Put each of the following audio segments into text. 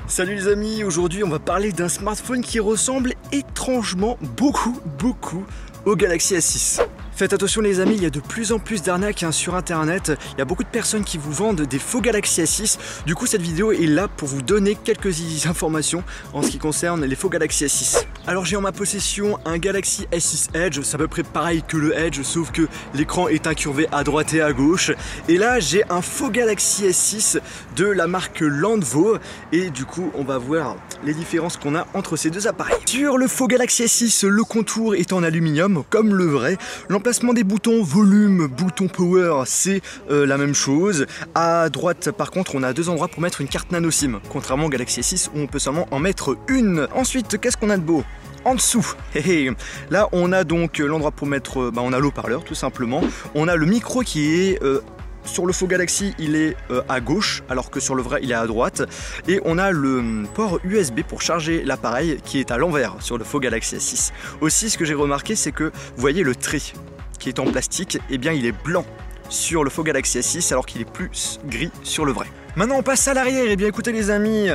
Salut les amis, aujourd'hui on va parler d'un smartphone qui ressemble étrangement beaucoup au Galaxy S6. Faites attention les amis, il y a de plus en plus d'arnaques sur internet, il y a beaucoup de personnes qui vous vendent des faux Galaxy S6. Du coup cette vidéo est là pour vous donner quelques informations en ce qui concerne les faux Galaxy S6. Alors j'ai en ma possession un Galaxy S6 Edge, c'est à peu près pareil que le Edge sauf que l'écran est incurvé à droite et à gauche. Et là j'ai un faux Galaxy S6 de la marque Landvo et du coup on va voir les différences qu'on a entre ces deux appareils. Sur le faux Galaxy S6, le contour est en aluminium comme le vrai. L'emplacement des boutons volume, bouton power, c'est la même chose. À droite par contre on a deux endroits pour mettre une carte nano SIM, contrairement au Galaxy S6 où on peut seulement en mettre une. Ensuite qu'est-ce qu'on a de beau ? En dessous, là on a donc l'endroit pour mettre, on a l'haut-parleur tout simplement. On a le micro qui est sur le faux Galaxy, il est à gauche, alors que sur le vrai, il est à droite. Et on a le port USB pour charger l'appareil qui est à l'envers sur le faux Galaxy S6. Aussi, ce que j'ai remarqué, c'est que vous voyez le trait qui est en plastique, eh bien il est blanc sur le faux Galaxy S6 alors qu'il est plus gris sur le vrai. Maintenant on passe à l'arrière, et bien écoutez les amis,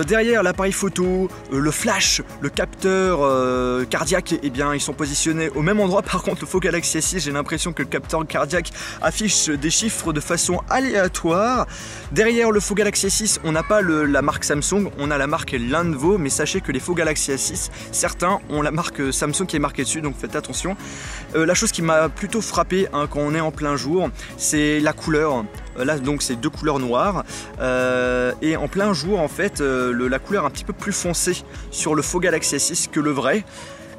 derrière l'appareil photo, le flash, le capteur cardiaque, et bien ils sont positionnés au même endroit. Par contre le faux Galaxy S6, j'ai l'impression que le capteur cardiaque affiche des chiffres de façon aléatoire. Derrière le faux Galaxy S6, on n'a pas la marque Samsung, on a la marque Landvo, mais sachez que les faux Galaxy S6, certains ont la marque Samsung qui est marquée dessus, donc faites attention. La chose qui m'a plutôt frappé quand on est en plein jour, c'est la couleur. Là donc c'est deux couleurs noires et en plein jour en fait la couleur est un petit peu plus foncée sur le faux Galaxy S6 que le vrai.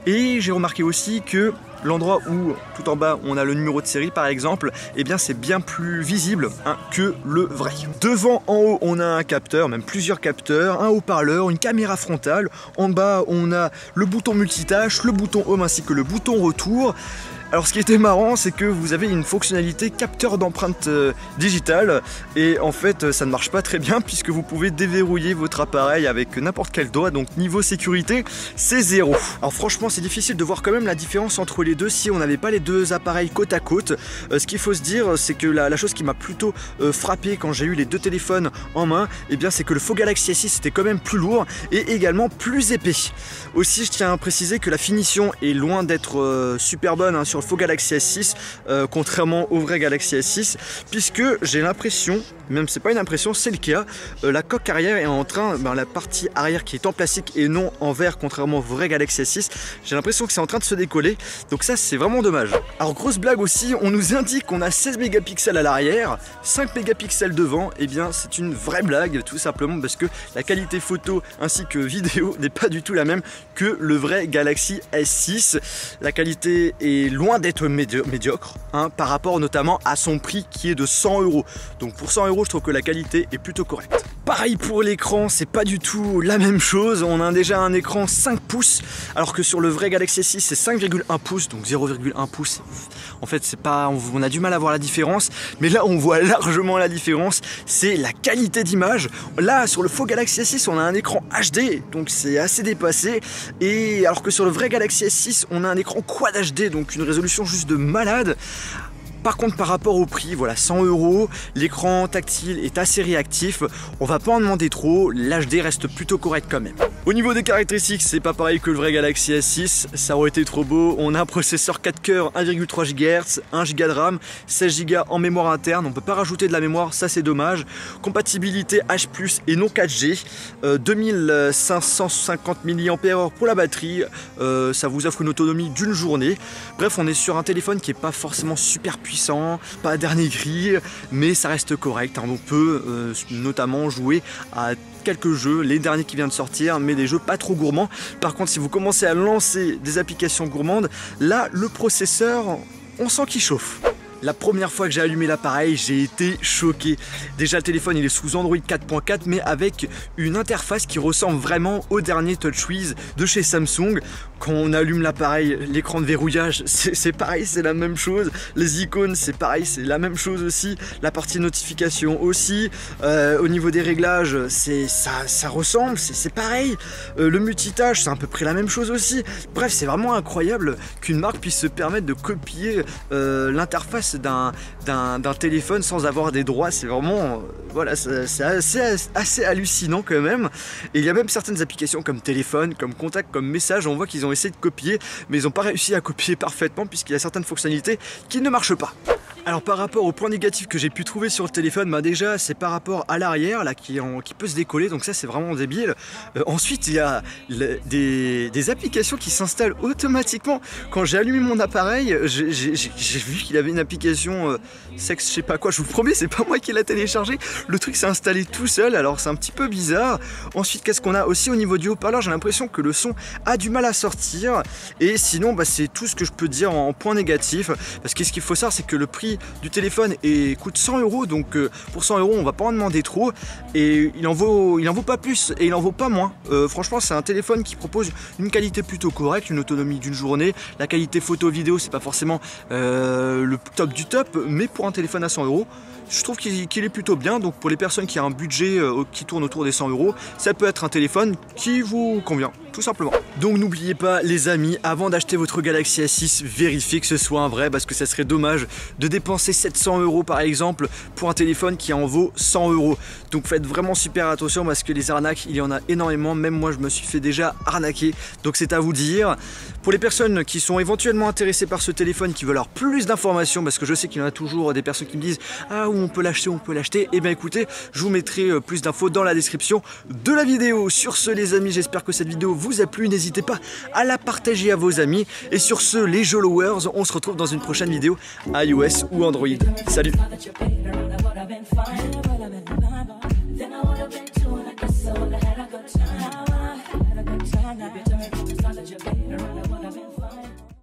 Et j'ai remarqué aussi que l'endroit où tout en bas on a le numéro de série par exemple, eh bien c'est bien plus visible que le vrai. Devant en haut on a un capteur, même plusieurs capteurs, un haut-parleur, une caméra frontale. En bas on a le bouton multitâche, le bouton home ainsi que le bouton retour. Alors ce qui était marrant, c'est que vous avez une fonctionnalité capteur d'empreinte digitale et en fait ça ne marche pas très bien puisque vous pouvez déverrouiller votre appareil avec n'importe quel doigt, donc niveau sécurité c'est 0. Alors franchement c'est difficile de voir quand même la différence entre les deux si on n'avait pas les deux appareils côte à côte. Ce qu'il faut se dire, c'est que la chose qui m'a plutôt frappé quand j'ai eu les deux téléphones en main, eh bien c'est que le faux Galaxy S6 était quand même plus lourd et également plus épais. Aussi je tiens à préciser que la finition est loin d'être super bonne sur le faux Galaxy S6 contrairement au vrai Galaxy S6, puisque j'ai l'impression, même c'est pas une impression, c'est le cas, la coque arrière est en train, la partie arrière qui est en plastique et non en verre contrairement au vrai Galaxy S6, j'ai l'impression que c'est en train de se décoller, donc ça c'est vraiment dommage. Alors grosse blague aussi, on nous indique qu'on a 16 mégapixels à l'arrière, 5 mégapixels devant, et bien c'est une vraie blague tout simplement parce que la qualité photo ainsi que vidéo n'est pas du tout la même que le vrai Galaxy S6. La qualité est loin d'être médiocre par rapport notamment à son prix qui est de 100 €. Donc pour 100 € je trouve que la qualité est plutôt correcte. Pareil pour l'écran, c'est pas du tout la même chose. On a déjà un écran 5 pouces alors que sur le vrai Galaxy S6 c'est 5,1 pouces, donc 0,1 pouce. En fait c'est pas, on a du mal à voir la différence, mais là on voit largement la différence, c'est la qualité d'image. Là sur le faux Galaxy S6 on a un écran HD, donc c'est assez dépassé, et alors que sur le vrai Galaxy S6 on a un écran Quad HD, donc une résolution juste de malade. Par contre par rapport au prix, voilà 100 €, l'écran tactile est assez réactif, on va pas en demander trop, l'HD reste plutôt correct quand même. Au niveau des caractéristiques, c'est pas pareil que le vrai Galaxy S6, ça aurait été trop beau. On a un processeur 4 cœurs, 1,3 GHz, 1 Go de RAM, 16 Go en mémoire interne, on peut pas rajouter de la mémoire, ça c'est dommage. Compatibilité H+, et non 4G, 2550 mAh pour la batterie, ça vous offre une autonomie d'une journée. Bref, on est sur un téléphone qui est pas forcément super puissant, pas dernier cri, mais ça reste correct. On peut notamment jouer à quelques jeux, les derniers qui viennent de sortir, mais des jeux pas trop gourmands. Par contre, si vous commencez à lancer des applications gourmandes, là, le processeur, on sent qu'il chauffe. La première fois que j'ai allumé l'appareil, j'ai été choqué. Déjà le téléphone il est sous Android 4.4 mais avec une interface qui ressemble vraiment au dernier TouchWiz de chez Samsung. Quand on allume l'appareil, l'écran de verrouillage c'est pareil, c'est la même chose. Les icônes c'est pareil, c'est la même chose aussi. La partie notification aussi. Au niveau des réglages, ça ressemble, c'est pareil. Le multitâche c'est à peu près la même chose aussi. Bref, c'est vraiment incroyable qu'une marque puisse se permettre de copier l'interface service d'un téléphone sans avoir des droits. C'est vraiment, voilà, c'est assez hallucinant quand même. Et il y a même certaines applications comme téléphone, comme contact, comme message, on voit qu'ils ont essayé de copier, mais ils n'ont pas réussi à copier parfaitement puisqu'il y a certaines fonctionnalités qui ne marchent pas. Alors par rapport aux points négatifs que j'ai pu trouver sur le téléphone, bah déjà c'est par rapport à l'arrière là qui peut se décoller, donc ça c'est vraiment débile. Ensuite il y a des applications qui s'installent automatiquement. Quand j'ai allumé mon appareil, j'ai vu qu'il avait une application sexe je sais pas quoi, je vous promets c'est pas moi qui l'ai téléchargé, le truc s'est installé tout seul, alors c'est un petit peu bizarre. Ensuite qu'est-ce qu'on a aussi au niveau du haut-parleur, j'ai l'impression que le son a du mal à sortir, et sinon bah, c'est tout ce que je peux dire en point négatif, parce que ce qu'il faut savoir c'est que le prix du téléphone coûte 100 €, donc pour 100 € on va pas en demander trop, et il en vaut pas plus et il en vaut pas moins. Franchement c'est un téléphone qui propose une qualité plutôt correcte, une autonomie d'une journée, la qualité photo vidéo c'est pas forcément le top du top, mais pour un téléphone à 100 € je trouve qu'il est plutôt bien. Donc pour les personnes qui ont un budget qui tourne autour des 100 €, ça peut être un téléphone qui vous convient, tout simplement. Donc n'oubliez pas les amis, avant d'acheter votre Galaxy A6, vérifiez que ce soit un vrai, parce que ça serait dommage de dépenser 700 € par exemple pour un téléphone qui en vaut 100 €. Donc faites vraiment super attention parce que les arnaques, il y en a énormément, même moi je me suis fait déjà arnaquer, donc c'est à vous dire. Pour les personnes qui sont éventuellement intéressées par ce téléphone, qui veulent avoir plus d'informations, parce que je sais qu'il y en a toujours des personnes qui me disent ah où on peut l'acheter, et bien écoutez, je vous mettrai plus d'infos dans la description de la vidéo. Sur ce les amis, j'espère que cette vidéo vous a plu, n'hésitez pas à la partager à vos amis, et sur ce les Jolowers, on se retrouve dans une prochaine vidéo iOS ou Android. Salut. Then I would have been too, and I guess I would have had a good time.